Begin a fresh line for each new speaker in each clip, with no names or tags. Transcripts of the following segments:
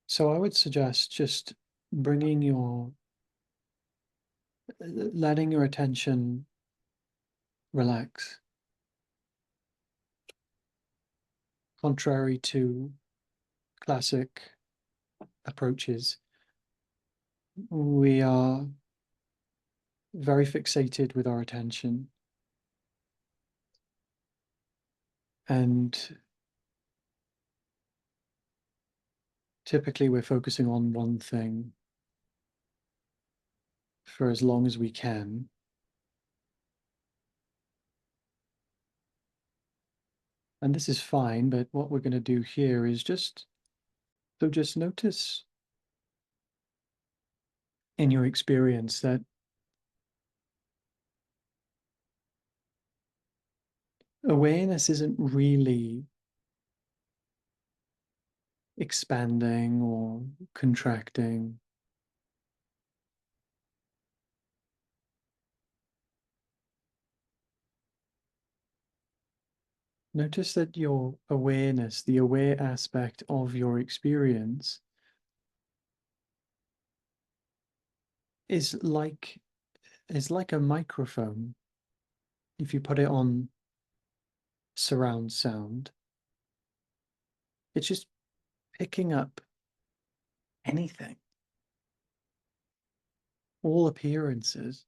So I would suggest just bringing letting your attention relax, contrary to classic approaches. We are very fixated with our attention, and typically we're focusing on one thing for as long as we can. And this is fine, but what we're going to do here is just notice in your experience that awareness isn't really expanding or contracting. Notice that your awareness, the aware aspect of your experience, is like a microphone. If you put it on surround sound, it's just picking up anything, all appearances.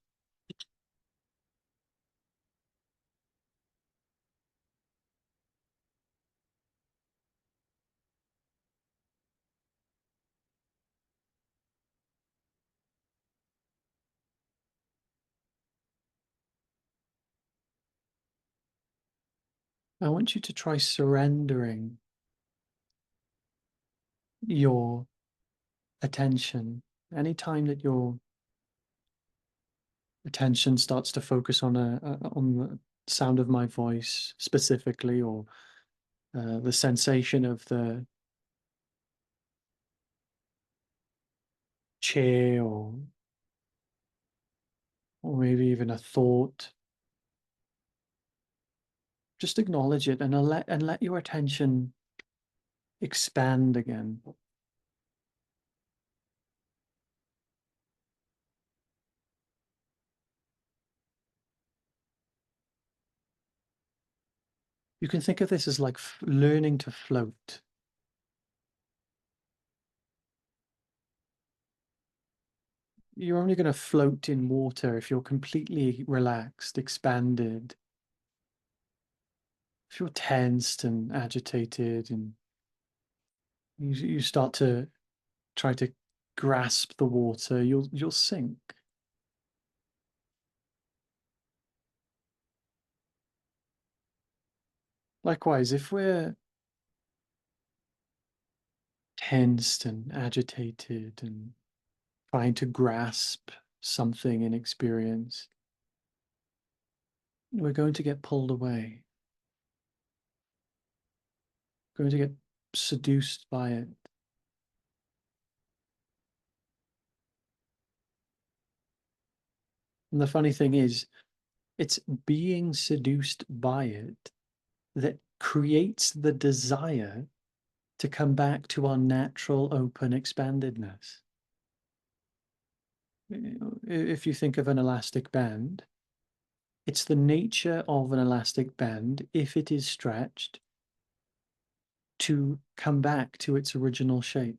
I want you to try surrendering your attention. Anytime that your attention starts to focus on on the sound of my voice specifically, or the sensation of the chair, or maybe even a thought, just acknowledge it and let your attention expand again. You can think of this as like learning to float. You're only going to float in water if you're completely relaxed, expanded. If you're tensed and agitated and you start to try to grasp the water, you'll sink. Likewise, if we're tensed and agitated and trying to grasp something in experience, we're going to get pulled away, going to get seduced by it. And the funny thing is, it's being seduced by it that creates the desire to come back to our natural open expandedness. If you think of an elastic band, it's the nature of an elastic band, if it is stretched, to come back to its original shape.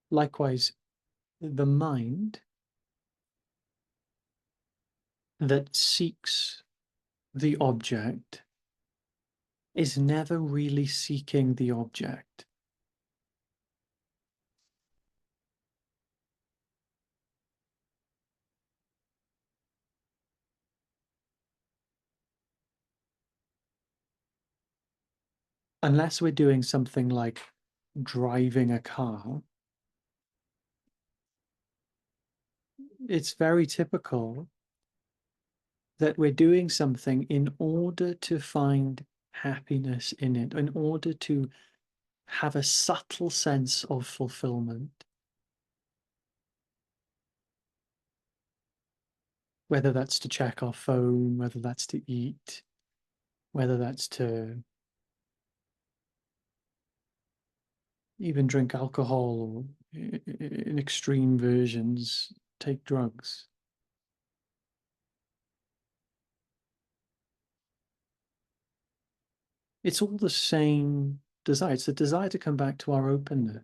Likewise, the mind that seeks the object is never really seeking the object. Unless we're doing something like driving a car, it's very typical that we're doing something in order to find happiness in it, in order to have a subtle sense of fulfillment. whether that's to check our phone, whether that's to eat, whether that's to even drink alcohol, or in extreme versions, take drugs. It's all the same desire. It's the desire to come back to our openness.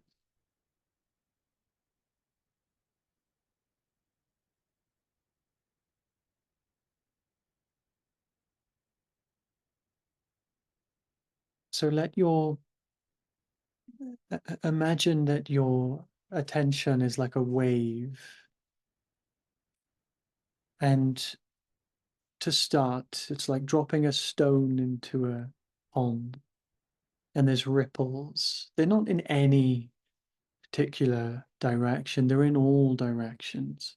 So imagine that your attention is like a wave. And to start, it's like dropping a stone into a pond, and there's ripples. They're not in any particular direction, they're in all directions.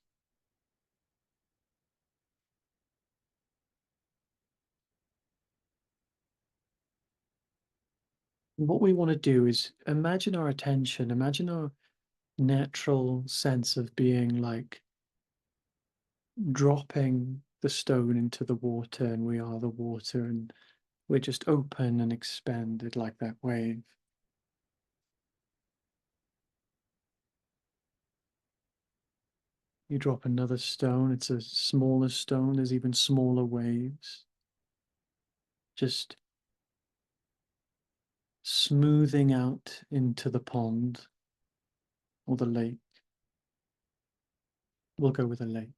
What we want to do is imagine our attention, imagine our natural sense of being like dropping the stone into the water, and we are the water, and we're just open and expanded like that wave. You drop another stone, it's a smaller stone, there's even smaller waves. Just smoothing out into the pond or the lake. We'll go with a lake.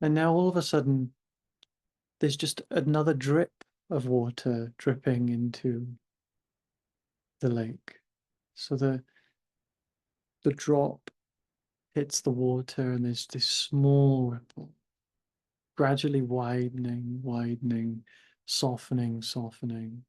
And now all of a sudden, there's just another drip of water dripping into the lake. So the drop hits the water, and there's this small ripple, gradually widening, widening, softening, softening.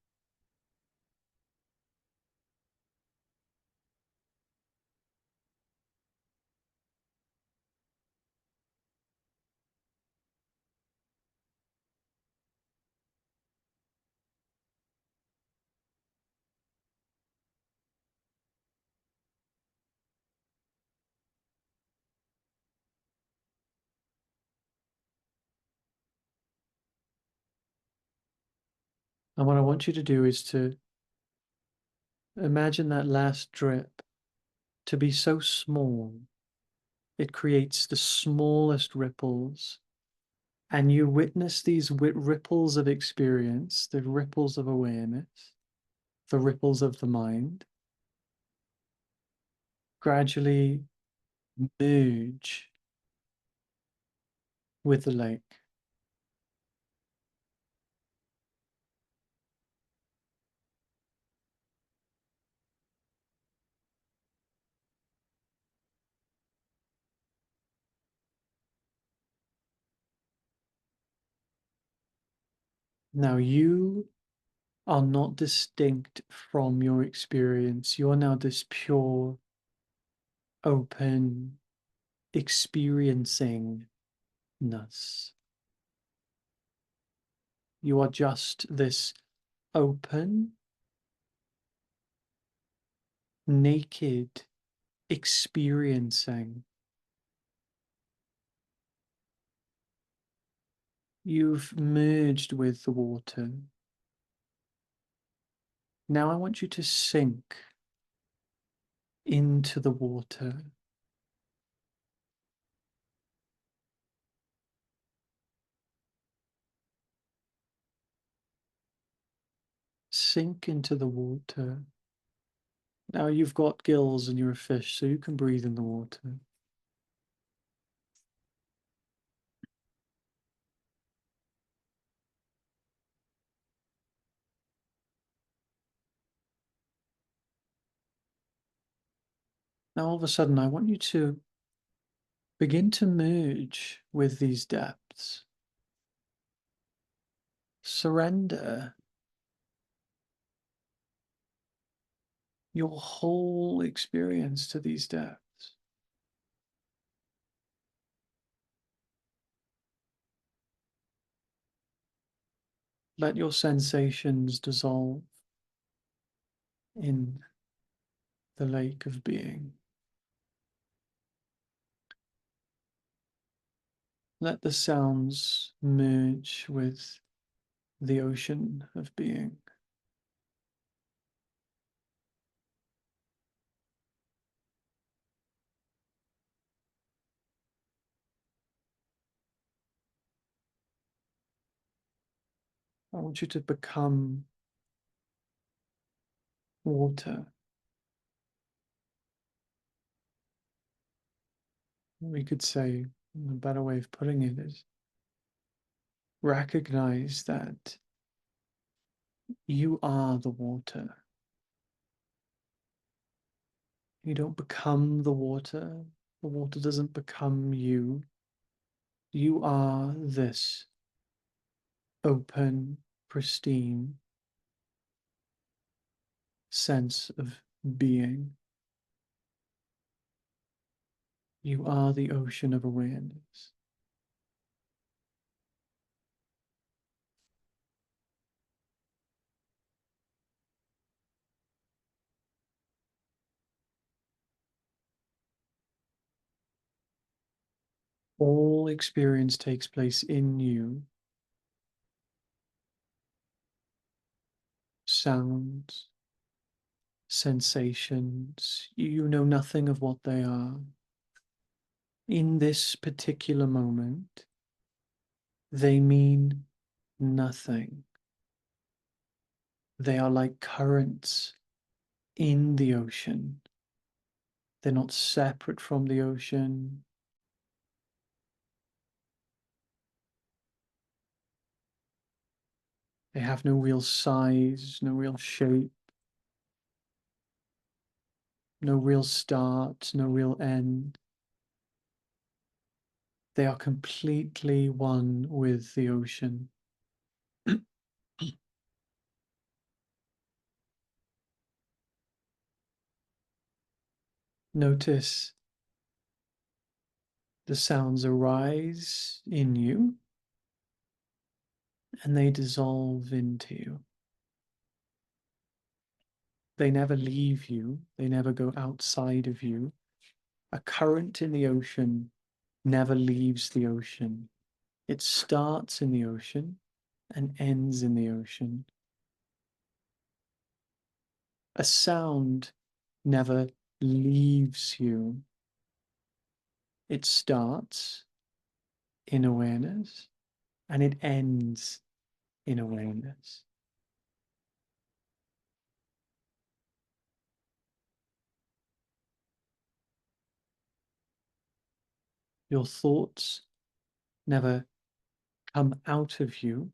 And what I want you to do is to imagine that last drip to be so small, it creates the smallest ripples. And you witness these ripples of experience, the ripples of awareness, the ripples of the mind, gradually merge with the lake. Now you are not distinct from your experience. You are now this pure, open experiencingness. You are just this open, naked experiencing. You've merged with the water. Now I want you to sink into the water. Sink into the water. Now you've got gills and you're a fish, so you can breathe in the water. Now all of a sudden, I want you to begin to merge with these depths. Surrender your whole experience to these depths. Let your sensations dissolve in the lake of being. Let the sounds merge with the ocean of being. I want you to become water. We could say, a better way of putting it is recognize that you are the water. You don't become the water doesn't become you. You are this open, pristine sense of being. You are the ocean of awareness. All experience takes place in you. Sounds, sensations, you know nothing of what they are. In this particular moment, they mean nothing. They are like currents in the ocean. They're not separate from the ocean. They have no real size, no real shape, no real start, no real end. They are completely one with the ocean. Notice the sounds arise in you and they dissolve into you. They never leave you, they never go outside of you. A current in the ocean never leaves the ocean. It starts in the ocean and ends in the ocean. A sound never leaves you. It starts in awareness and it ends in awareness. Your thoughts never come out of you.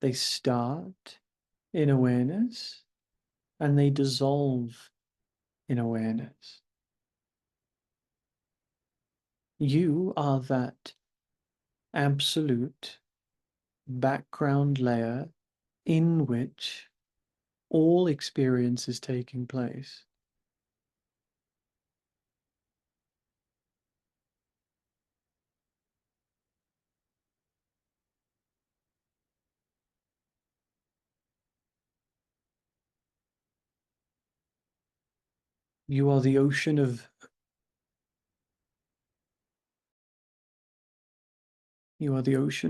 They start in awareness and they dissolve in awareness. You are that absolute background layer in which all experience is taking place. You are the ocean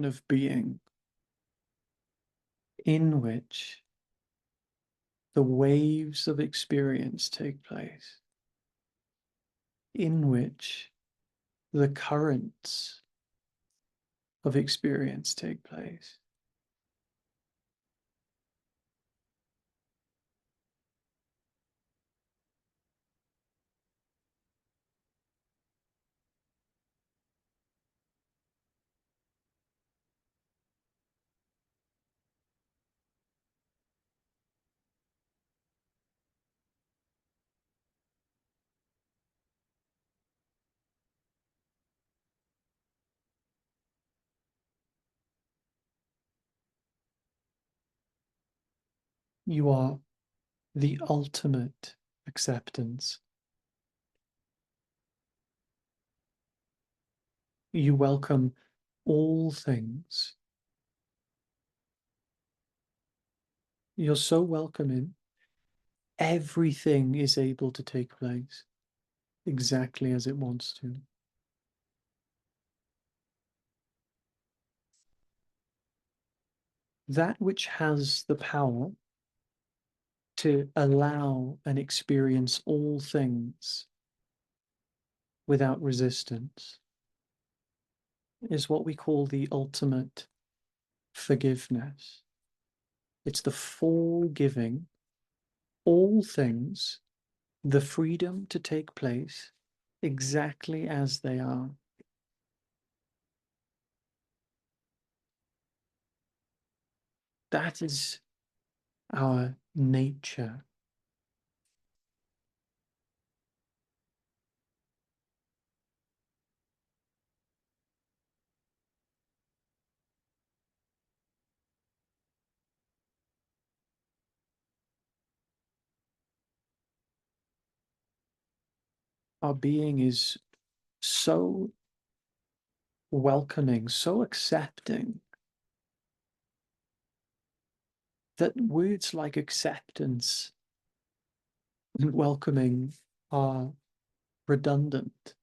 of being in which the waves of experience take place, in which the currents of experience take place. You are the ultimate acceptance. You welcome all things. You're so welcoming everything is able to take place exactly as it wants to. That which has the power to allow and experience all things without resistance is what we call the ultimate forgiveness. It's the forgiving all things, the freedom to take place exactly as they are. That is our nature. Our being is so welcoming, so accepting, that words like acceptance and welcoming are redundant.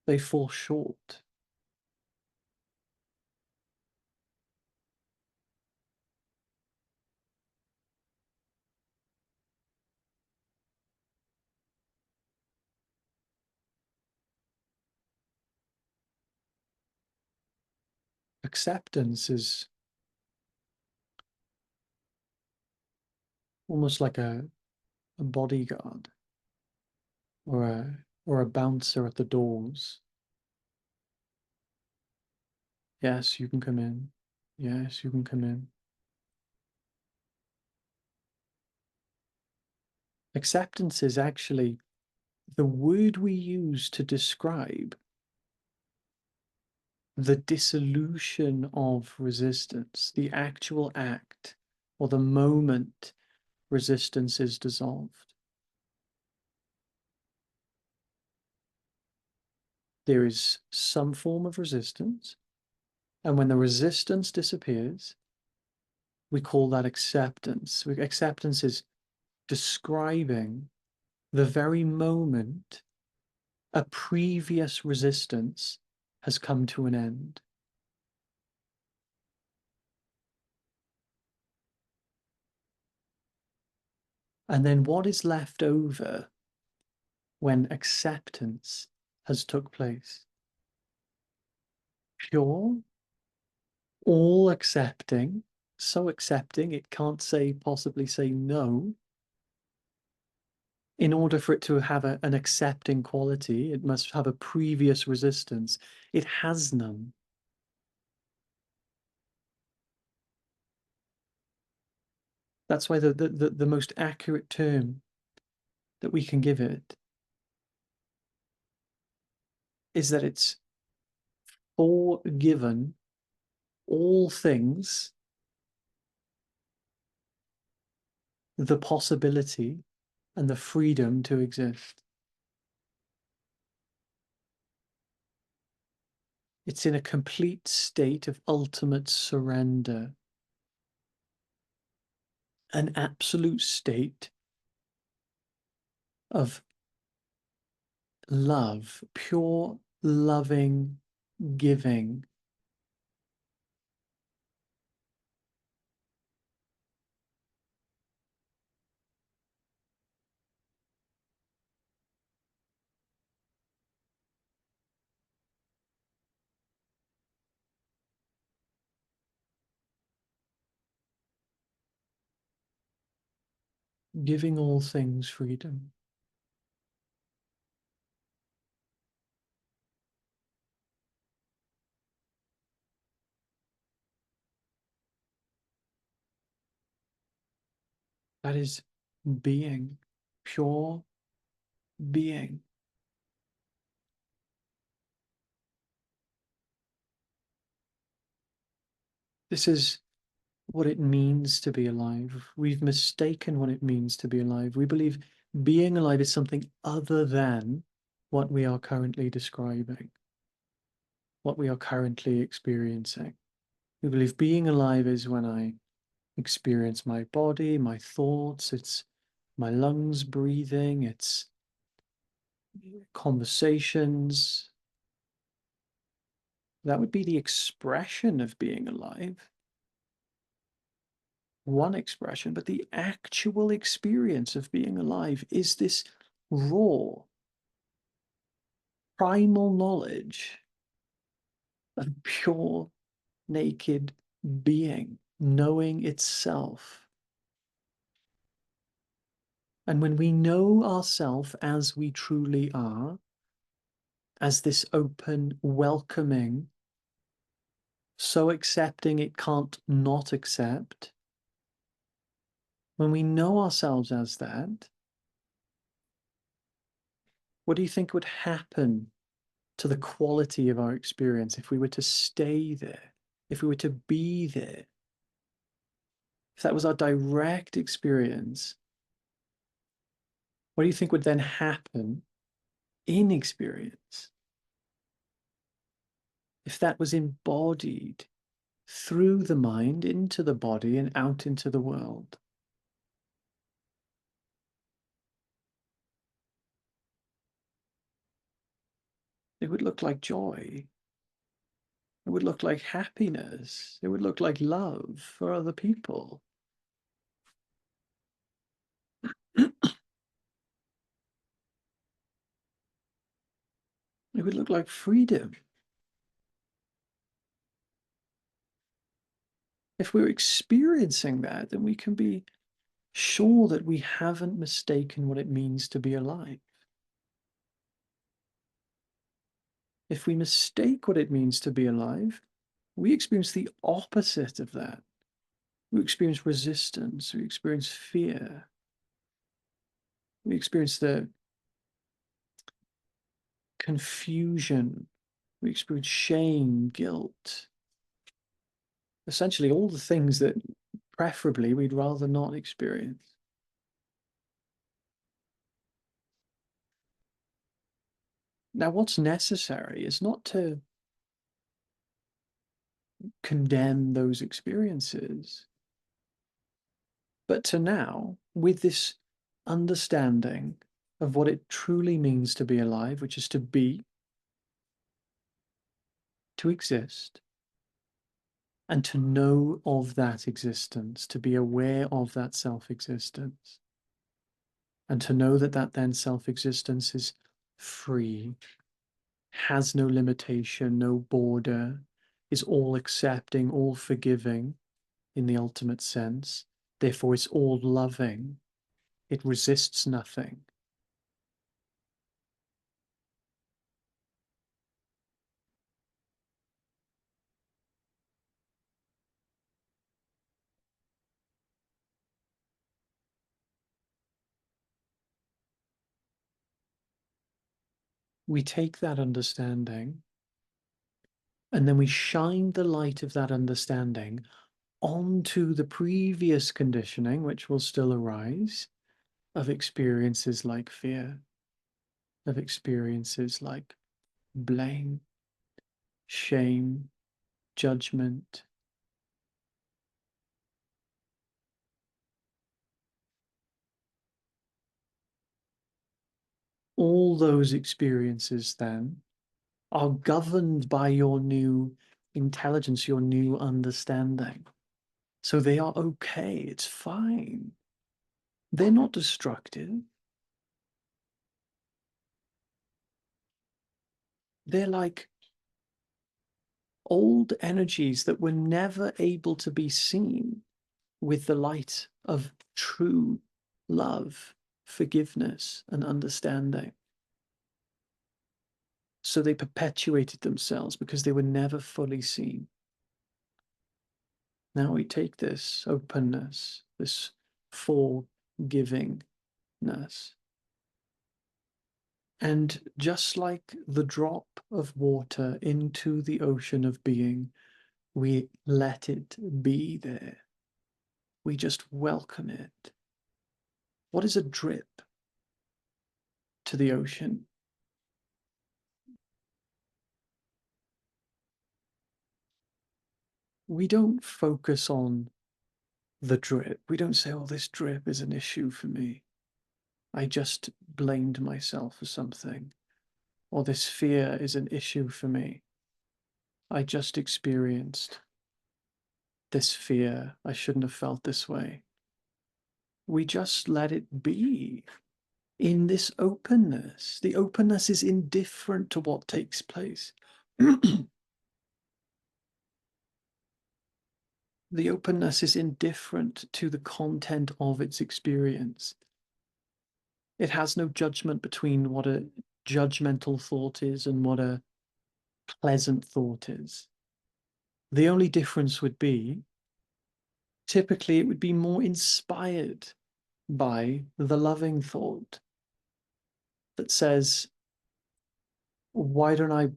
They fall short. Acceptance is almost like a bodyguard or a bouncer at the doors. Yes, you can come in. Yes, you can come in. Acceptance is actually the word we use to describe the dissolution of resistance, the actual act or the moment resistance is dissolved. There is some form of resistance, and when the resistance disappears, we call that acceptance. Acceptance is describing the very moment a previous resistance has come to an end. And then what is left over when acceptance has took place? Pure, all accepting, so accepting it can't possibly say no. In order for it to have an accepting quality, it must have a previous resistance. It has none. That's why the most accurate term that we can give it is that it's forgiven all things the possibility and the freedom to exist. It's in a complete state of ultimate surrender, an absolute state of love, pure loving giving. Giving all things freedom. That is being, pure being. This is what it means to be alive. We've mistaken what it means to be alive. We believe being alive is something other than what we are currently describing. what we are currently experiencing. We believe being alive is when I experience my body, my thoughts, it's my lungs breathing, it's conversations. That would be the expression of being alive. One expression, but the actual experience of being alive is this raw, primal knowledge of pure, naked being, knowing itself. And when we know ourselves as we truly are, as this open, welcoming, so accepting it can't not accept, when we know ourselves as that, what do you think would happen to the quality of our experience if we were to stay there, if we were to be there? If that was our direct experience, what do you think would then happen in experience? If that was embodied through the mind into the body and out into the world? It would look like joy. It would look like happiness. It would look like love for other people. It would look like freedom. If we're experiencing that, then we can be sure that we haven't mistaken what it means to be alive. If we mistake what it means to be alive, we experience the opposite of that. We experience resistance, we experience fear, we experience the confusion, we experience shame, guilt, essentially all the things that preferably we'd rather not experience. Now, what's necessary is not to condemn those experiences, but to now, with this understanding of what it truly means to be alive, which is to be, to exist, and to know of that existence, to be aware of that self-existence, and to know that that then self-existence is free, has no limitation, no border, is all accepting, all forgiving in the ultimate sense. Therefore, it's all loving. It resists nothing. We take that understanding and then we shine the light of that understanding onto the previous conditioning, which will still arise, of experiences like fear, of experiences like blame, shame, judgment. All those experiences then are governed by your new intelligence, your new understanding. So they are okay, it's fine. They're not destructive. They're like old energies that were never able to be seen with the light of true love, forgiveness, and understanding. So they perpetuated themselves because they were never fully seen. Now we take this openness, this forgivingness, and just like the drop of water into the ocean of being, we let it be there. We just welcome it. What is a drip to the ocean? we don't focus on the drip. We don't say, oh, this drip is an issue for me. I just blamed myself for something. Or this fear is an issue for me. I just experienced this fear. I shouldn't have felt this way. We just let it be in this openness. The openness is indifferent to what takes place. The openness is indifferent to the content of its experience. It has no judgment between what a judgmental thought is and what a pleasant thought is. The only difference would be, typically, it would be more inspired by the loving thought that says, why don't I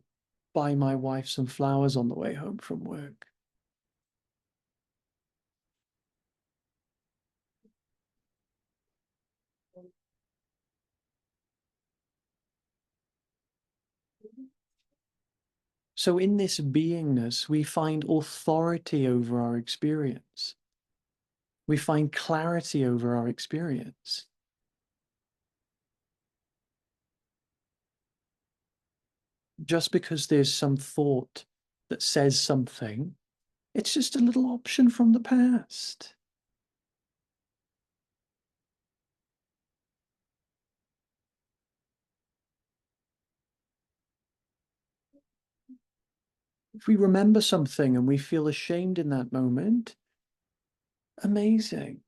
buy my wife some flowers on the way home from work? So in this beingness, we find authority over our experience. We find clarity over our experience. Just because there's some thought that says something, it's just a little option from the past. If we remember something and we feel ashamed in that moment, amazing.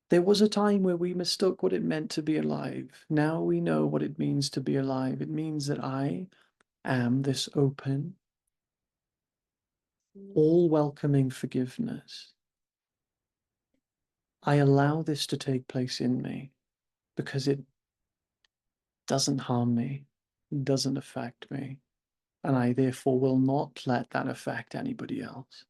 There was a time where we mistook what it meant to be alive. Now we know what it means to be alive. It means that I am this open, all welcoming forgiveness. I allow this to take place in me because it doesn't harm me, doesn't affect me, and I therefore will not let that affect anybody else.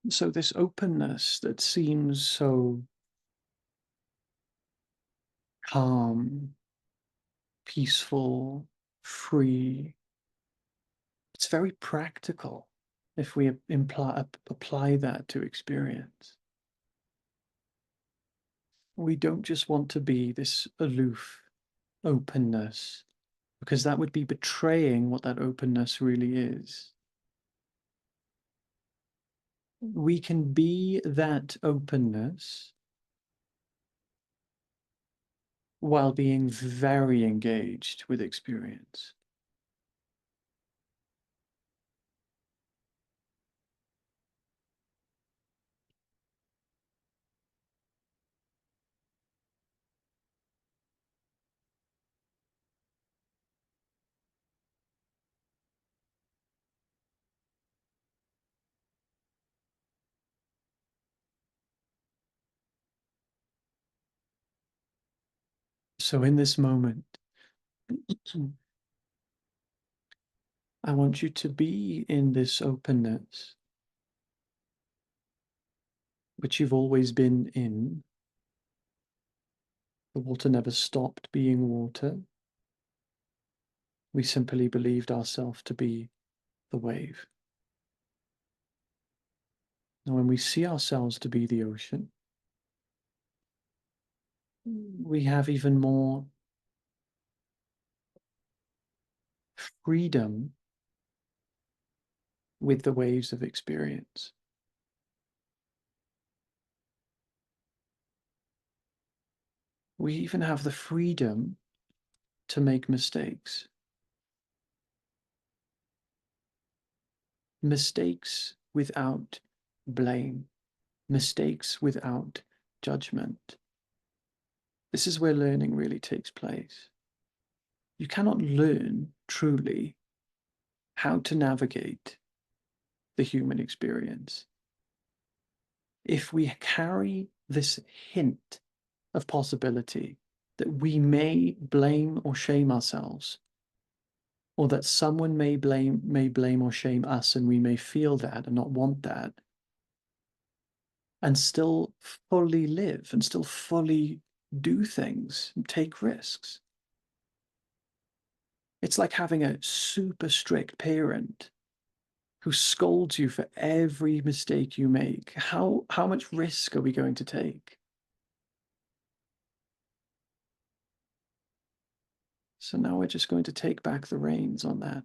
So this openness that seems so calm, peaceful, free, it's very practical if we apply that to experience. We don't just want to be this aloof openness, because that would be betraying what that openness really is. We can be that openness while being very engaged with experience. So in this moment, I want you to be in this openness, which you've always been in. The water never stopped being water. We simply believed ourselves to be the wave. And when we see ourselves to be the ocean, we have even more freedom with the waves of experience. We even have the freedom to make mistakes. Mistakes without blame, mistakes without judgment. This is where learning really takes place. You cannot learn truly how to navigate the human experience, if we carry this hint of possibility that we may blame or shame ourselves, or that someone may blame or shame us, and we may feel that and not want that, and still fully live and still fully do things, take risks. It's like having a super strict parent who scolds you for every mistake you make. How much risk are we going to take? So now we're just going to take back the reins on that.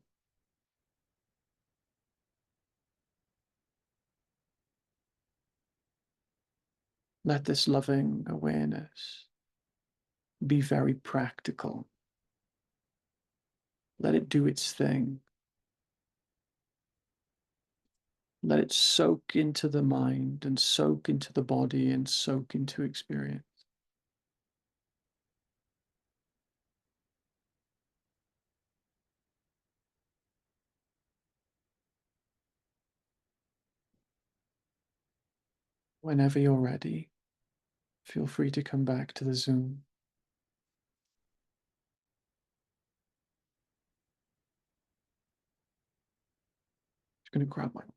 Let this loving awareness be very practical. Let it do its thing. Let it soak into the mind and soak into the body and soak into experience. Whenever you're ready, feel free to come back to the Zoom. Just going to grab my water.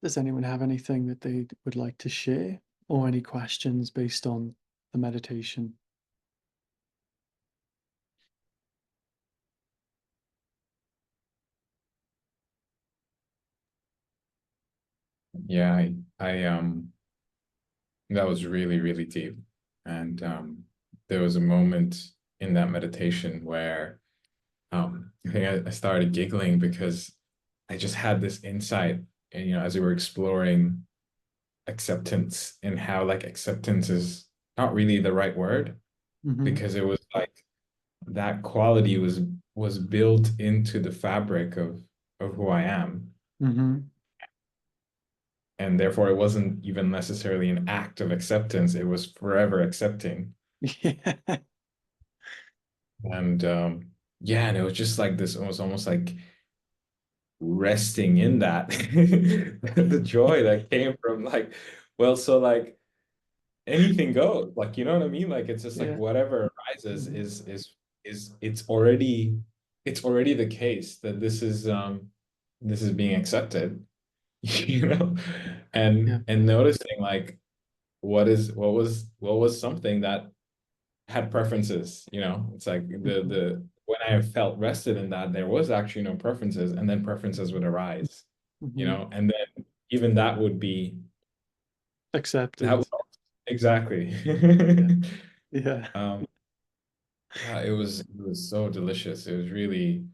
Does anyone have anything that they would like to share, or any questions based on the meditation?
Yeah, that was really, really deep. And there was a moment in that meditation where I think I started giggling because I just had this insight, and as we were exploring acceptance and how like acceptance is not really the right word,
Mm-hmm.
because it was like that quality was built into the fabric of who I am.
Mm-hmm.
And therefore it wasn't even necessarily an act of acceptance, it was forever accepting.
Yeah.
And yeah, and it was just like this, it was almost like resting in that the joy that came from like, well, so like anything goes, like, you know what I mean, like it's just like
Yeah.
whatever arises
Mm-hmm.
is it's already the case that this is being accepted. you know
Yeah.
and noticing like what was something that had preferences. It's like
Mm-hmm.
the when I felt rested in that, there was actually no preferences, and then preferences would arise,
Mm-hmm.
and then even that would be that
Accepted.
would, exactly.
Yeah. Yeah.
um yeah, it was so delicious. It was really,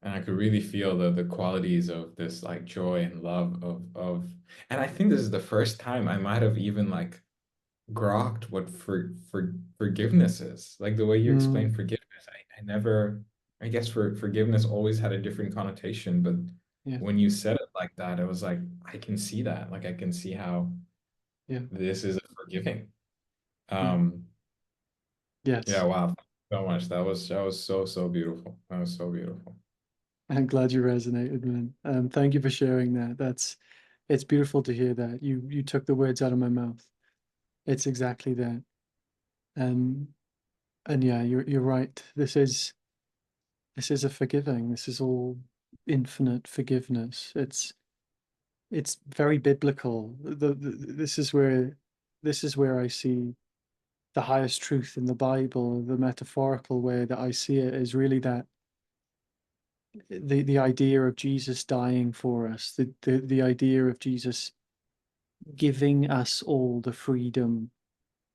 and I could really feel the qualities of this like joy and love of and I think this is the first time I might have even like grokked what forgiveness is. Like the way you explain
Mm.
forgiveness, I never, I guess forgiveness always had a different connotation, but
Yeah.
when you said it like that, it was like, I can see that. Like I can see how
Yeah.
this is a forgiving.
Yeah.
Um, yeah,
Yes.
wow, thank you so much. That was so, so beautiful. That was so beautiful.
I'm glad you resonated, man. Thank you for sharing that. It's beautiful to hear that. You took the words out of my mouth. It's exactly that. Um, and yeah, you're right. This is a forgiving. This is all infinite forgiveness. It's very biblical. This is where I see the highest truth in the Bible. The metaphorical way that I see it is really that the idea of Jesus dying for us, the idea of Jesus giving us all the freedom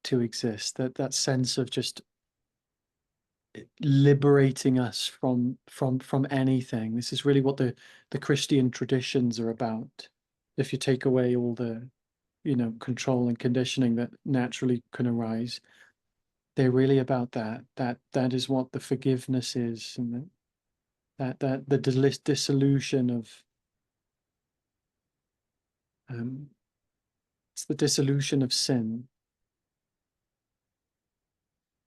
to exist, that sense of just liberating us from anything. This is really what the Christian traditions are about. If you take away all the, control and conditioning that naturally can arise, they're really about that. That is what the forgiveness is, and that the dissolution of, um, it's the dissolution of sin.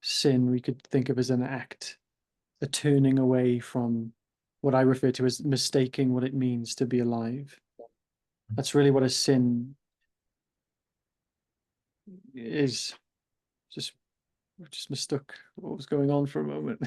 Sin we could think of as an act, a turning away from what I refer to as mistaking what it means to be alive. That's really what a sin is. Just just mistook what was going on for a moment.